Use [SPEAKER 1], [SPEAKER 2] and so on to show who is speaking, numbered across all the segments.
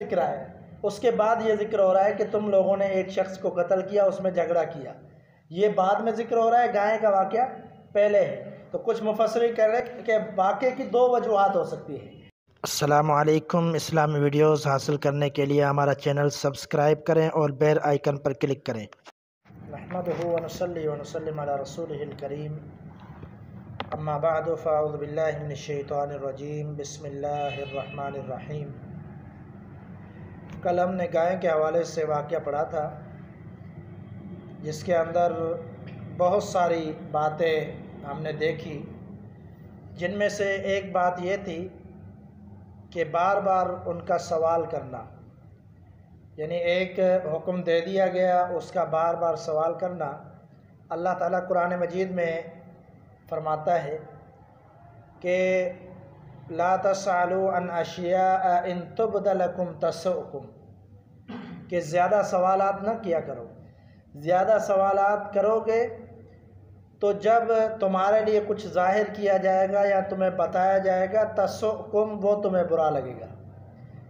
[SPEAKER 1] ذکر ہے، اس کے بعد یہ ذکر ہو رہا ہے کہ تم لوگوں نے ایک شخص کو قتل کیا، اس میں جھگڑا کیا. یہ بعد میں ذکر ہو رہا ہے، گائے کا واقعہ پہلے ہے. تو کچھ مفسرین کہہ رہے ہیں کہ واقعے کی دو وجوہات ہو سکتی ہیں. السلام علیکم. اسلامی ویڈیوز حاصل کرنے کے لیے ہمارا چینل سبسکرائب کریں اور بیل آئیکن پر کلک کریں. نحمدہ ونصلی ونسلم علی رسولہ الکریم. اما بعد فاعوذ باللہ من الشیطان الرجیم. بسم اللہ الرحمن الرحیم. کل ہم نے گائے کے حوالے سے واقعہ پڑھا تھا، جس کے اندر بہت ساری باتیں ہم نے دیکھی، جن میں سے ایک بات یہ تھی کہ بار بار ان کا سوال کرنا، یعنی ایک حکم دے دیا گیا، اس کا بار بار سوال کرنا. اللہ تعالیٰ قرآن مجید میں فرماتا ہے کہ لا تسألوا عن اشیاء ان تبد لکم تسؤکم، کہ زیادہ سوالات نہ کیا کرو. زیادہ سوالات کرو گے تو جب تمہارے لیے کچھ ظاہر کیا جائے گا یا تمہیں بتایا جائے گا، تسؤکم، وہ تمہیں برا لگے گا.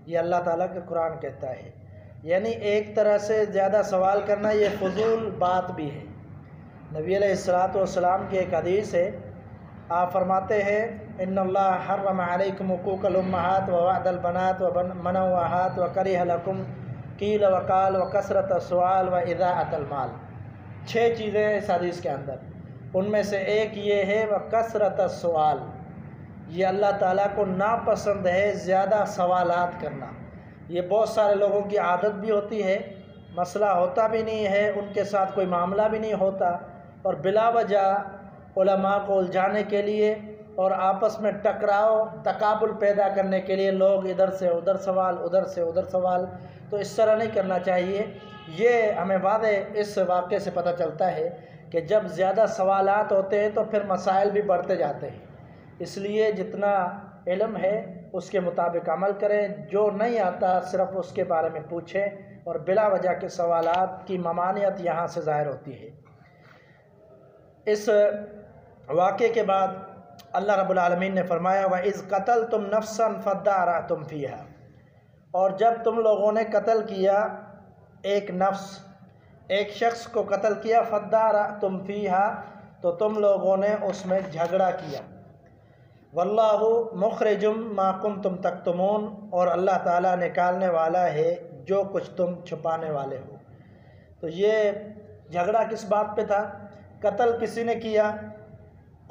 [SPEAKER 1] یہ اللہ تعالیٰ کا قرآن کہتا ہے. یعنی ایک طرح سے زیادہ سوال کرنا یہ فضول بات بھی ہے. نبی علیہ السلام کی ایک حدیث ہے، آپ فرماتے ہیں ان اللہ حرم علیکم حقوق الامہات ووعد البنات ومنع الواحات وکرہ لکم قیل وقال وکثرت السؤال واضاعۃ المال. 6 چیزیں اس حدیث کے اندر، ان میں سے ایک یہ ہے وکثرت السؤال. یہ اللہ تعالیٰ کو ناپسند ہے زیادہ سوالات کرنا. یہ بہت سارے لوگوں کی عادت بھی ہوتی ہے، مسئلہ ہوتا بھی نہیں ہے، ان کے ساتھ کوئی معاملہ بھی نہیں ہوتا، اور بلا وجہ علماء کو الجھانے کے لیے اور آپس میں ٹکراؤ تقابل پیدا کرنے کے لیے لوگ ادھر سے ادھر سوال، ادھر سے ادھر سوال. تو اس طرح نہیں کرنا چاہیے. یہ ہمیں واضح اس واقعے سے پتہ چلتا ہے کہ جب زیادہ سوالات ہوتے ہیں تو پھر مسائل بھی بڑھتے جاتے ہیں. اس لیے جتنا علم ہے اس کے مطابق عمل کریں، جو نہیں آتا صرف اس کے بارے میں پوچھیں، اور بلا وجہ کے سوالات کی ممانعت یہاں سے ظاہر ہوتی ہے. اس واقعے کے بعد اللہ رب العالمین نے فرمایا وَإِذْ قَتَلْتُمْ نَفْسًا فَادَّارَأْتُمْ فِيهَا، اور جب تم لوگوں نے قتل کیا ایک نفس، ایک شخص کو قتل کیا، فَادَّارَأْتُمْ فِيهَا، تو تم لوگوں نے اس میں جھگڑا کیا. وَاللَّهُ مُخْرِجٌ مَا كُنْتُمْ تَكْتُمُونَ، اور اللہ تعالیٰ نکالنے والا ہے جو کچھ تم چھپانے والے ہو. تو یہ جھگڑا کس بات پہ تھا؟ قتل کسی نے کیا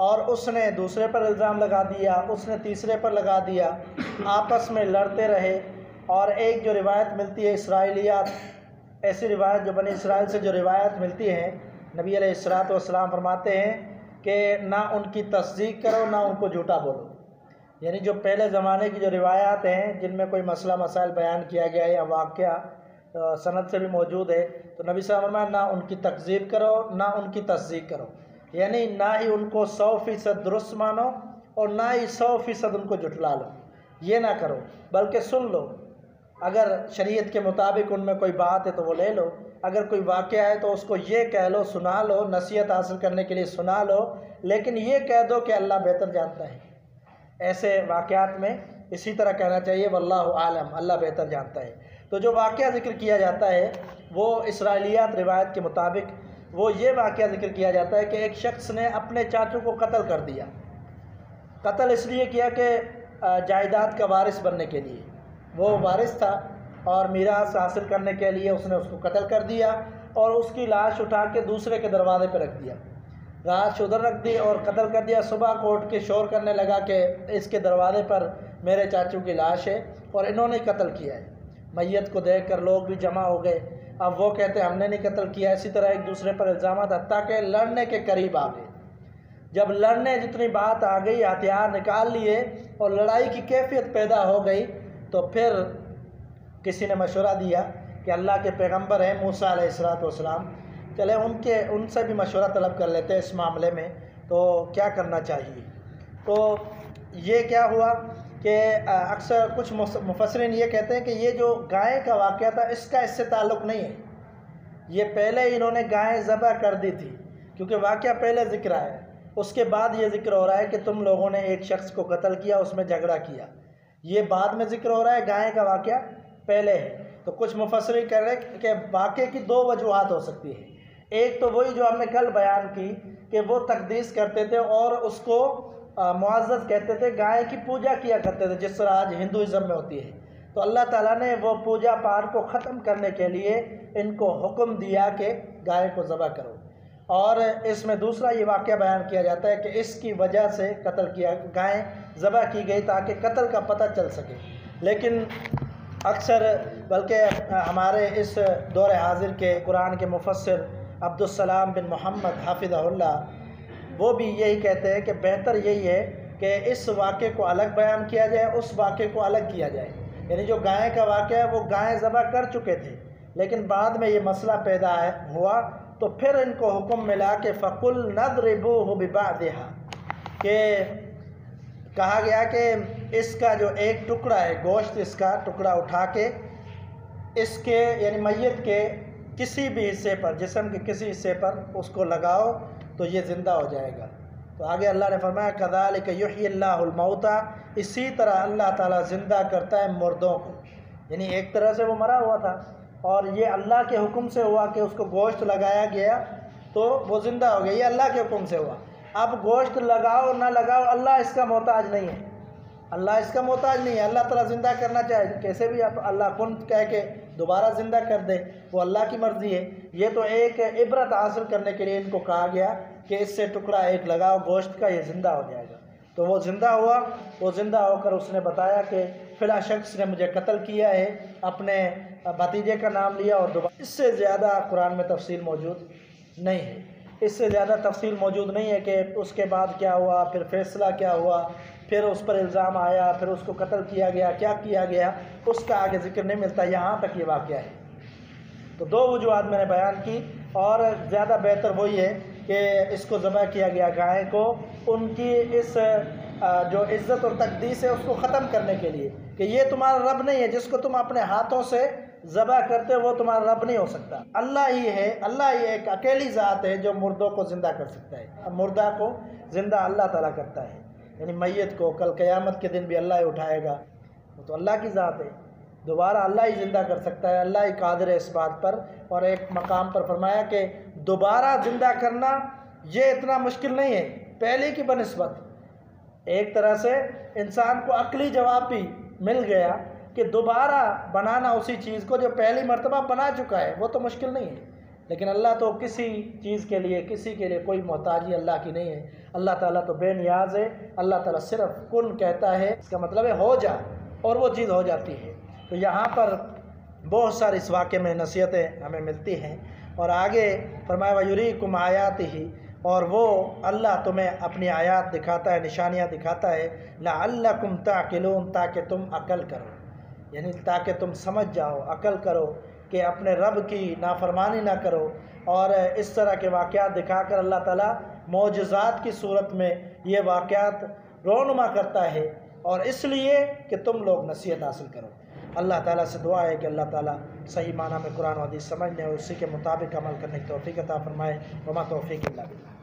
[SPEAKER 1] اور اس نے دوسرے پر الزام لگا دیا، اس نے تیسرے پر لگا دیا، آپس میں لڑتے رہے. اور ایک جو روایت ملتی ہے اسرائیلیات، ایسی روایت جو بنی اسرائیل سے جو روایت ملتی ہیں، نبی علیہ السلام فرماتے ہیں کہ نہ ان کی تصدیق کرو نہ ان کو جھوٹا بولو. یعنی جو پہلے زمانے کی جو روایات ہیں جن میں کوئی مسئلہ مسائل بیان کیا گیا ہے یا واقعہ سند سے بھی موجود ہے، تو نبی صلی اللہ علیہ وسلم نہ ان کی تکذیب کرو نہ ان کی تصدیق کرو. یعنی نہ ہی ان کو 100% درست مانو اور نہ ہی 100% ان کو جھٹلا لو. یہ نہ کرو، بلکہ سن لو. اگر شریعت کے مطابق ان میں کوئی بات ہے تو وہ لے لو، اگر کوئی واقعہ ہے تو اس کو یہ کہہ لو، سنا لو، نصیحت حاصل کرنے کے لیے سنا لو، لیکن یہ کہہ دو کہ اللہ بہتر جانتا ہے. ایسے واقعات میں اسی طرح کہنا چاہیے واللہ عالم، اللہ بہتر جانتا ہے. تو جو واقعہ ذکر کیا جاتا ہے وہ اسرائیلیات روایت کے مطابق وہ یہ واقعہ ذکر کیا جاتا ہے کہ ایک شخص نے اپنے چاچو کو قتل کر دیا. قتل اس لیے کیا کہ جائیداد کا وارث بننے کے لیے. وہ وارث تھا اور میراث حاصل کرنے کے لیے اس نے اس کو قتل کر دیا اور اس کی لاش اٹھا کے دوسرے کے دروازے پہ رکھ دیا. لاش ادھر رکھ دی اور قتل کر دیا. صبح کو اٹھ کے شور کرنے لگا کہ اس کے دروازے پر میرے چاچو کی لاش ہے اور انہوں نے قتل کیا ہے. میت کو دیکھ کر لوگ بھی جمع ہو گئے. اب وہ کہتے ہم نے نہیں قتل کیا. اسی طرح ایک دوسرے پر الزامات، حتیٰ کہ لڑنے کے قریب آ گئے. جب لڑنے جتنی بات آ گئی، ہتھیار نکال لیے اور لڑائی کی کیفیت پیدا ہو گئی، تو پھر کسی نے مشورہ دیا کہ اللہ کے پیغمبر ہیں موسیٰ علیہ السلام، چلے ان سے بھی مشورہ طلب کر لیتے ہیں اس معاملے میں، تو کیا کرنا چاہیے. تو یہ کیا ہوا کہ اکثر کچھ مفسرین یہ کہتے ہیں کہ یہ جو گائے کا واقعہ تھا اس کا اس سے تعلق نہیں ہے. یہ پہلے انہوں نے گائے ذبح کر دی تھی، کیونکہ واقعہ پہلے ذکر ہے. اس کے بعد یہ ذکر ہو رہا ہے کہ تم لوگوں نے ایک شخص کو قتل کیا، اس میں جھگڑا کیا. یہ بعد میں ذکر ہو رہا ہے، گائے کا واقعہ پہلے ہے۔ تو کچھ مفسرین کہہ رہے ہیں کہ واقعے کی دو وجوہات ہو سکتی ہے۔ ایک تو وہی جو ہم نے کل بیان کی کہ وہ تقدیس کرتے تھے اور اس کو معزز کہتے تھے، گائے کی پوجا کیا کرتے تھے جس طرح آج ہندوازم میں ہوتی ہے۔ تو اللہ تعالیٰ نے وہ پوجا پاٹ کو ختم کرنے کے لیے ان کو حکم دیا کہ گائے کو ذبح کرو۔ اور اس میں دوسرا یہ واقعہ بیان کیا جاتا ہے کہ اس کی وجہ سے قتل کیا، گائیں ذبح کی گئی تاکہ قتل کا پتہ چل سکے۔ لیکن اکثر بلکہ ہمارے اس دور حاضر کے قرآن کے مفسر عبدالسلام بن محمد حافظہ اللہ وہ بھی یہی کہتے ہیں کہ بہتر یہی ہے کہ اس واقعے کو الگ بیان کیا جائے، اس واقعے کو الگ کیا جائے۔ یعنی جو گائے کا واقعہ ہے وہ گائیں ذبح کر چکے تھے، لیکن بعد میں یہ مسئلہ پیدا ہوا تو پھر ان کو حکم ملا کہ فَقُلْ نَضْرِبُوهُ بِبَعْضِهَا، کہ کہا گیا کہ اس کا جو ایک ٹکڑا ہے گوشت، اس کا ٹکڑا اٹھا کے اس کے یعنی میت کے کسی بھی حصے پر، جسم کے کسی حصے پر اس کو لگاؤ تو یہ زندہ ہو جائے گا۔ تو آگے اللہ نے فرمایا كَذَلِكَ يُحْيِي اللَّهُ الْمَوْتَى، اسی طرح اللہ تعالیٰ زندہ کرتا ہے مردوں کو۔ یعنی ایک طرح سے وہ مرا ہوا تھا اور یہ اللہ کے حکم سے ہوا کہ اس کو گوشت لگایا گیا تو وہ زندہ ہو گیا، یہ اللہ کے حکم سے ہوا۔ اب گوشت لگاؤ نہ لگاؤ اللہ اس کا محتاج نہیں ہے، اللہ اس کا محتاج نہیں ہے۔ اللہ تعالیٰ زندہ کرنا چاہے کیسے بھی آپ اللہ کن کہہ کے دوبارہ زندہ کر دے، وہ اللہ کی مرضی ہے۔ یہ تو ایک عبرت حاصل کرنے کے لیے ان کو کہا گیا کہ اس سے ٹکڑا ایک لگاؤ گوشت کا، یہ زندہ ہو جائے گا۔ تو وہ زندہ ہوا، وہ زندہ ہو کر اس نے بتایا کہ فلاں شخص نے مجھے قتل کیا ہے، اپنے بھتیجے کا نام لیا اور دوبارہ۔ اس سے زیادہ قرآن میں تفصیل موجود نہیں ہے، اس سے زیادہ تفصیل موجود نہیں ہے کہ اس کے بعد کیا ہوا، پھر فیصلہ کیا ہوا، پھر اس پر الزام آیا، پھر اس کو قتل کیا گیا، کیا کیا گیا، اس کا آگے ذکر نہیں ملتا، یہاں تک یہ واقعہ ہے۔ تو دو وجوہات میں نے بیان کی، اور زیادہ بہتر وہی ہے کہ اس کو ذبح کیا گیا گائے کو ان کی اس جو عزت اور تقدیس ہے اس کو ختم کرنے کے لیے کہ یہ تمہارا رب نہیں ہے، جس کو تم اپنے ہاتھوں سے ذبح کرتے وہ تمہارا رب نہیں ہو سکتا، اللہ ہی ہے، اللہ ہی ایک اکیلی ذات ہے جو مردوں کو زندہ کر سکتا ہے۔ اب مردہ کو زندہ اللہ تعالیٰ کرتا ہے، یعنی میت کو کل قیامت کے دن بھی اللہ ہی اٹھائے گا، وہ تو اللہ کی ذات ہے، دوبارہ اللہ ہی زندہ کر سکتا ہے، اللہ ہی قادر ہے اس بات پر۔ اور ایک مقام پر فرمایا کہ دوبارہ زندہ کرنا یہ اتنا مشکل نہیں ہے پہلے کی بنسبت۔ ایک طرح سے انسان کو عقلی جواب بھی مل گیا کہ دوبارہ بنانا اسی چیز کو جو پہلی مرتبہ بنا چکا ہے وہ تو مشکل نہیں ہے، لیکن اللہ تو کسی چیز کے لیے کسی کے لیے کوئی محتاجی اللہ کی نہیں ہے، اللہ تعالیٰ تو بے نیاز ہے، اللہ تعالیٰ صرف کن کہتا ہے، اس کا مطلب ہے ہو جا، اور وہ چیز ہو جاتی ہے۔ تو یہاں پر بہت ساری اس واقعے میں نصیحتیں ہمیں ملتی ہیں، اور آگے فرمایا وَيُرِيكُمْ آيَاتِهِ، اور وہ اللہ تمہیں اپنی آیات دکھاتا ہے، نشانیاں دکھاتا ہے، لَعَلَّكُمْ تَعْقِلُونَ، تاکہ تم عقل کرو، یعنی تاکہ تم سمجھ جاؤ، عقل کرو کہ اپنے رب کی نافرمانی نہ کرو۔ اور اس طرح کے واقعات دکھا کر اللہ تعالیٰ معجزات کی صورت میں یہ واقعات رونما کرتا ہے، اور اس لیے کہ تم لوگ نصیحت حاصل کرو۔ اللہ تعالیٰ سے دعا ہے کہ اللہ تعالیٰ صحیح معنی میں قرآن و حدیث سمجھنے اور اسی کے مطابق عمل کرنے کی توفیق عطا فرمائے۔ وما توفیق الا باللہ۔